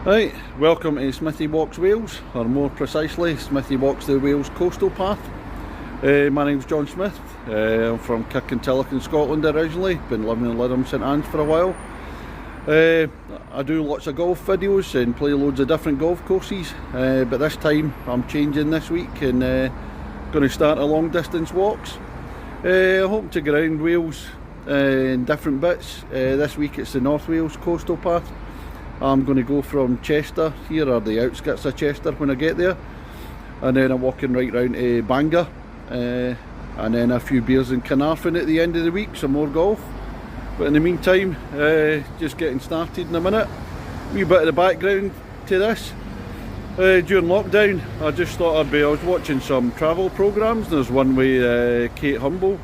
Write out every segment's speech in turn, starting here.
Right, welcome to Smithy Walks Wales, or more precisely, Smithy Walks the Wales Coastal Path. My name's John Smith. I'm from Kirkintilloch in Scotland originally, been living in Lytham St Anne's for a while. I do lots of golf videos and play loads of different golf courses, but this time I'm changing this week and going to start a long distance walks. I hope to get around Wales in different bits. This week it's the North Wales Coastal Path. I'm going to go from Chester, here are the outskirts of Chester when I get there, and then I'm walking right round to Bangor, and then a few beers in Carnarvon at the end of the week, some more golf. But in the meantime, just getting started in a minute. A wee bit of the background to this. During lockdown, I just thought I was watching some travel programmes. There's one with Kate Humble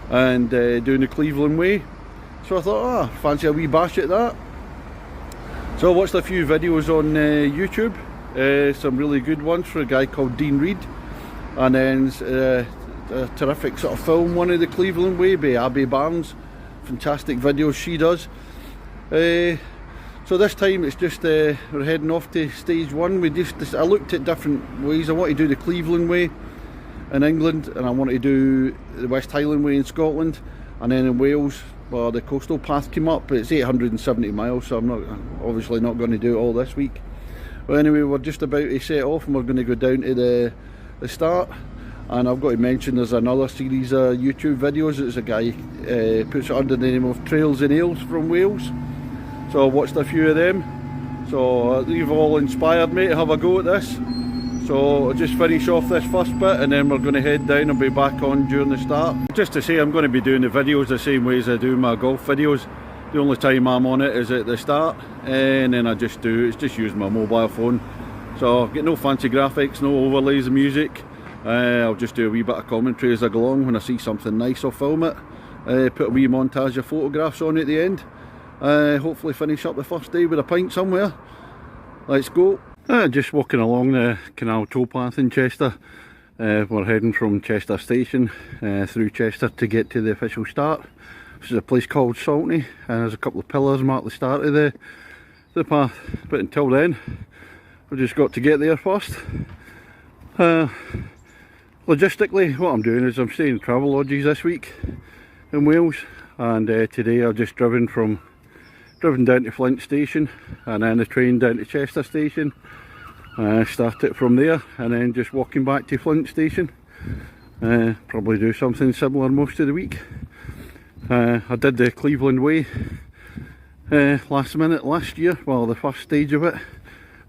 and doing the Cleveland Way. So I thought, fancy a wee bash at that. So I watched a few videos on YouTube, some really good ones for a guy called Dean Reed, and then a terrific sort of film, one of the Cleveland Way by Abby Barnes. Fantastic videos she does. So this time it's just we're heading off to stage one. I looked at different ways. I want to do the Cleveland Way in England, and I want to do the West Highland Way in Scotland, and then in Wales, well, the coastal path came up. It's 870 miles, so I'm obviously not going to do it all this week. But anyway, we're just about to set off and we're going to go down to the start. And I've got to mention there's another series of YouTube videos. It's a guy puts it under the name of Trails and Ales from Wales. So I watched a few of them. So you've all inspired me to have a go at this. So I'll just finish off this first bit and then we're going to head down and be back on during the start. Just to say, I'm going to be doing the videos the same way as I do my golf videos. The only time I'm on it is at the start, and then it's just using my mobile phone. So I've got no fancy graphics, no overlays of music. I'll just do a wee bit of commentary as I go along. When I see something nice, I'll film it. Put a wee montage of photographs on at the end. Hopefully finish up the first day with a pint somewhere. Let's go. Just walking along the canal towpath in Chester. We're heading from Chester station through Chester to get to the official start. This is a place called Saltney, and there's a couple of pillars mark the start of the path. But until then, we've just got to get there first. Logistically, what I'm doing is I'm staying in travel lodges this week in Wales, and today I've just driven down to Flint station, and then the train down to Chester station. Start it from there, and then just walking back to Flint station. Probably do something similar most of the week. I did the Cleveland Way last minute last year, well, the first stage of it.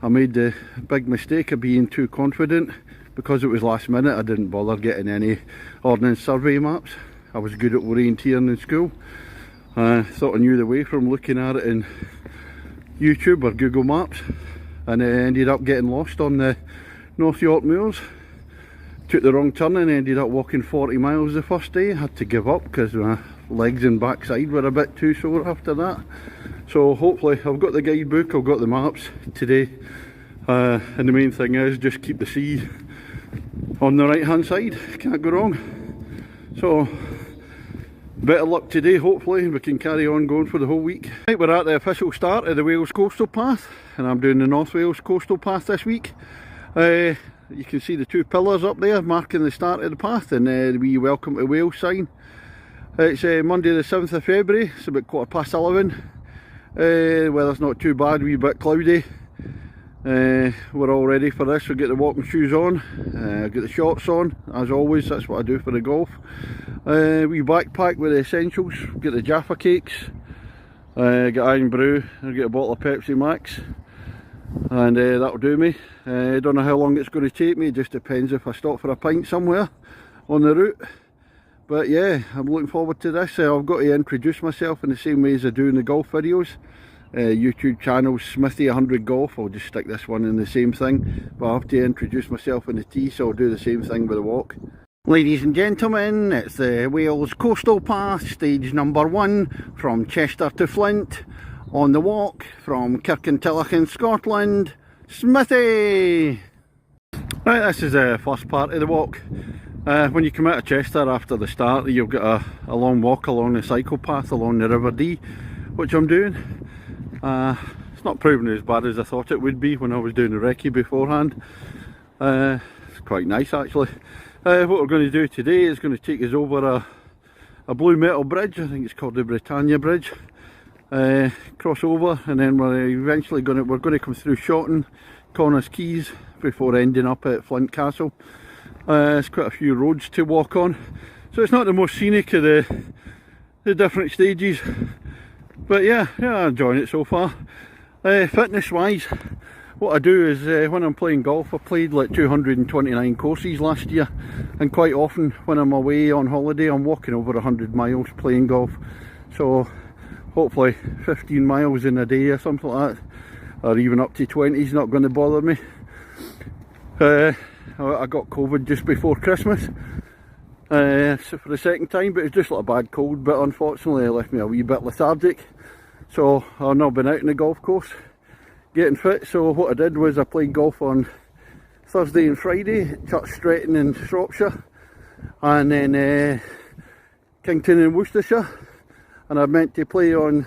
I made the big mistake of being too confident. Because it was last minute, I didn't bother getting any ordnance survey maps. I was good at orienteering in school. Thought I knew the way from looking at it in YouTube or Google Maps, and I ended up getting lost on the North York Moors. Took the wrong turn and ended up walking 40 miles the first day. Had to give up because my legs and backside were a bit too sore after that. So hopefully I've got the guidebook, I've got the maps today, and the main thing is just keep the sea on the right hand side. Can't go wrong. So better luck today. Hopefully we can carry on going for the whole week. Right, we're at the official start of the Wales Coastal Path, and I'm doing the North Wales Coastal Path this week. You can see the two pillars up there marking the start of the path, and the wee Welcome to Wales sign. It's Monday the 7th of February, it's about 11:15. Weather's not too bad, a wee bit cloudy. We're all ready for this. We'll get the walking shoes on, get the shorts on, as always. That's what I do for the golf. Wee backpack with the essentials, get the Jaffa cakes, get Iron Brew, I'll get a bottle of Pepsi Max, and that'll do me. I don't know how long it's going to take me, it just depends if I stop for a pint somewhere on the route. But yeah, I'm looking forward to this. I've got to introduce myself in the same way as I do in the golf videos. YouTube channel Smithy 100 Golf. I'll just stick this one in the same thing, but I have to introduce myself in the tee, so I'll do the same thing with the walk. Ladies and gentlemen, it's the Wales Coastal Path, stage number 1, from Chester to Flint. On the walk from Kirkintilloch in Scotland, Smithy! Right, this is the first part of the walk. When you come out of Chester after the start, you've got a long walk along the cycle path along the River Dee, which I'm doing. It's not proving as bad as I thought it would be when I was doing the recce beforehand. It's quite nice actually. What we're going to do today is going to take us over a blue metal bridge. I think it's called the Britannia Bridge. Cross over, and then we're going to come through Shotton, Connors Quays before ending up at Flint Castle. There's quite a few roads to walk on, so it's not the most scenic of the different stages, but yeah, I'm enjoying it so far. Fitness wise, what I do is when I'm playing golf, I played like 229 courses last year, and quite often when I'm away on holiday I'm walking over 100 miles playing golf, so hopefully 15 miles in a day or something like that, or even up to 20 is not going to bother me. I got COVID just before Christmas, so for the second time, but it's just like a bad cold, but unfortunately it left me a wee bit lethargic, so I've not been out on the golf course getting fit. So what I did was I played golf on Thursday and Friday at Church Stretton in Shropshire, and then Kington in Worcestershire, and I meant to play on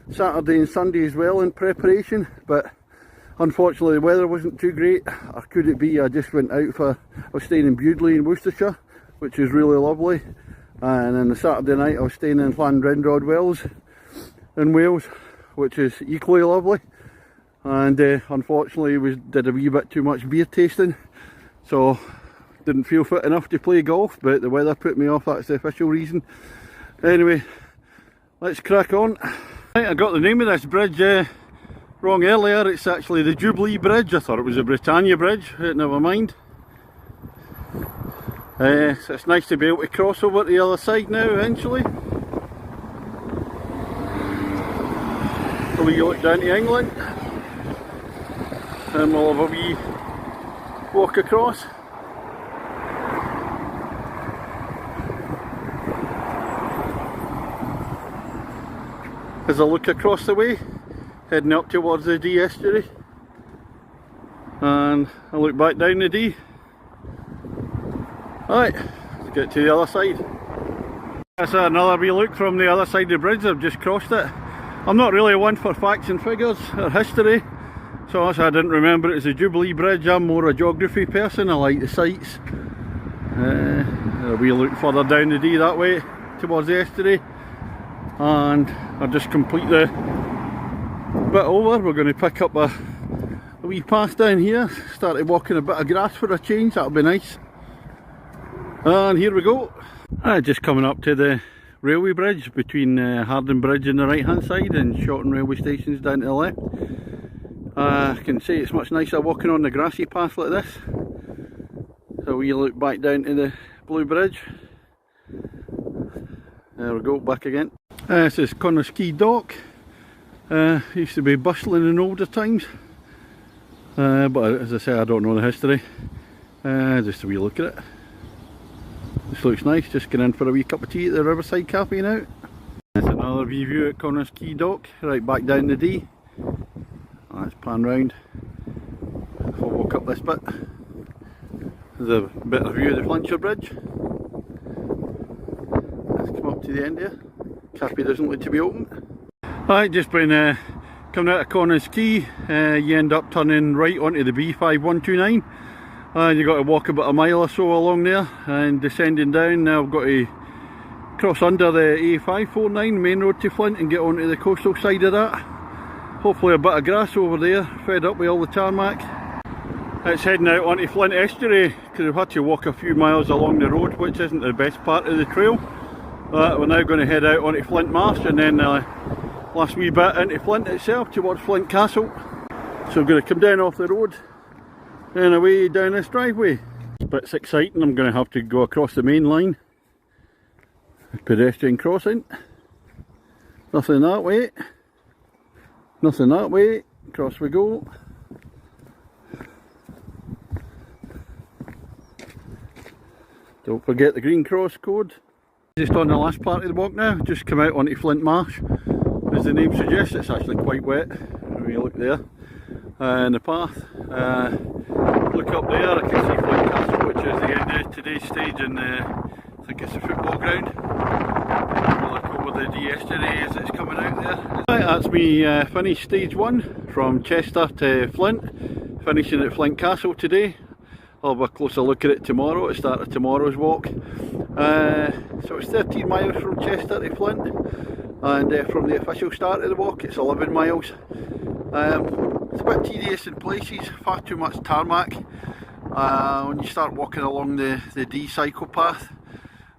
Saturday and Sunday as well in preparation, but unfortunately the weather wasn't too great. Or could it be I just went out I was staying in Bewdley in Worcestershire, which is really lovely, and then the Saturday night I was staying in Llanrendrod Wells in Wales, which is equally lovely, and unfortunately we did a wee bit too much beer tasting, so didn't feel fit enough to play golf, but the weather put me off, that's the official reason. Anyway, let's crack on. Right, I got the name of this bridge wrong earlier. It's actually the Jubilee Bridge. I thought it was the Britannia Bridge, never mind. So it's nice to be able to cross over to the other side now eventually. A wee look down to England, and we'll have a wee walk across. As I look across the way, heading up towards the Dee estuary, and I look back down the Dee. Right, let's get to the other side. That's another wee look from the other side of the bridge. I've just crossed it. I'm not really one for facts and figures or history, so I didn't remember it as a Jubilee Bridge. I'm more a geography person, I like the sights. A wee look further down the Dee that way towards the estuary, and I'll just complete the bit over. We're going to pick up a wee path down here, started walking a bit of grass for a change, that'll be nice. And here we go. Just coming up to the railway bridge between Harden Bridge on the right hand side and Shotton railway stations down to the left. I can say it's much nicer walking on the grassy path like this. So we look back down to the blue bridge. There we go, back again. This is Connors Quay Dock. Used to be bustling in older times, but as I say, I don't know the history. Just a wee look at it. This looks nice, just going in for a wee cup of tea at the Riverside Cafe now. That's another view at Connors Quay Dock, right back down the Dee. Let's pan round. If I walk up this bit, there's a better view of the Flintshire Bridge. Let's come up to the end here. Cafe doesn't look to be open. Right, just been coming out of Connors Quay, you end up turning right onto the B5129. And you've got to walk about a mile or so along there, and descending down. Now I've got to cross under the A549 main road to Flint and get onto the coastal side of that. Hopefully a bit of grass over there, fed up with all the tarmac. It's heading out onto Flint estuary, because we've had to walk a few miles along the road, which isn't the best part of the trail. We're now going to head out onto Flint Marsh, and then last wee bit into Flint itself towards Flint Castle. So I'm going to come down off the road and away down this driveway. It's a bit exciting. I'm going to have to go across the main line. Pedestrian crossing. Nothing that way. Nothing that way. Across we go. Don't forget the green cross code. Just on the last part of the walk now. Just come out onto Flint Marsh. As the name suggests, it's actually quite wet. When you look there. And the path. Look up there, I can see Flint Castle, which is the end of today's stage, and I think it's a football ground. We'll look over the Dee estuary as it's coming out there. Right, that's me finished stage 1 from Chester to Flint, finishing at Flint Castle today. I'll have a closer look at it tomorrow, at the start of tomorrow's walk. So it's 13 miles from Chester to Flint, and from the official start of the walk it's 11 miles. It's a bit tedious in places, far too much tarmac. When you start walking along the D cycle path,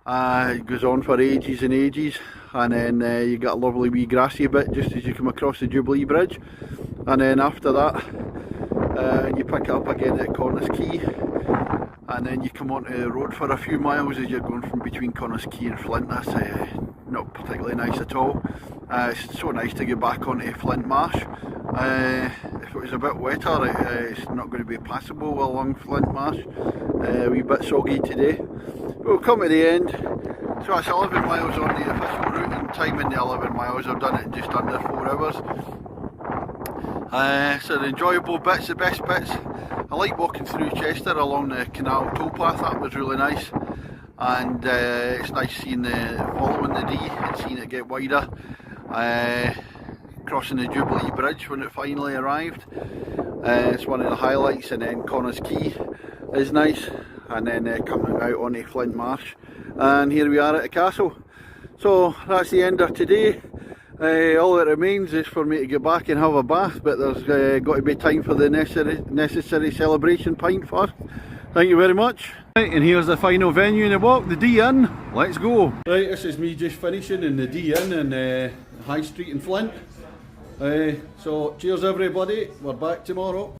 it goes on for ages and ages, and then you get a lovely wee grassy bit just as you come across the Jubilee Bridge, and then after that you pick it up again at Corners Quay, and then you come onto the road for a few miles as you're going from between Corners Quay and Flint. That's not particularly nice at all. It's so nice to get back onto Flint Marsh. If it was a bit wetter, it's not going to be passable along Flint Marsh. A wee bit soggy today. We'll come to the end. So that's 11 miles on the official route, and time in the 11 miles I've done it in just under 4 hours. So the enjoyable bits, the best bits. I like walking through Chester along the canal towpath. That was really nice, and it's nice seeing following the D and seeing it get wider. Crossing the Jubilee Bridge when it finally arrived. It's one of the highlights, and then Corners Quay is nice, and then coming out onto Flint Marsh, and here we are at the castle. So that's the end of today. All that remains is for me to get back and have a bath, but there's got to be time for the necessary celebration pint first. Thank you very much. Right, and here's the final venue in the walk, the D Inn. Let's go. Right, this is me just finishing in the D Inn in High Street in Flint. So cheers everybody, we're back tomorrow.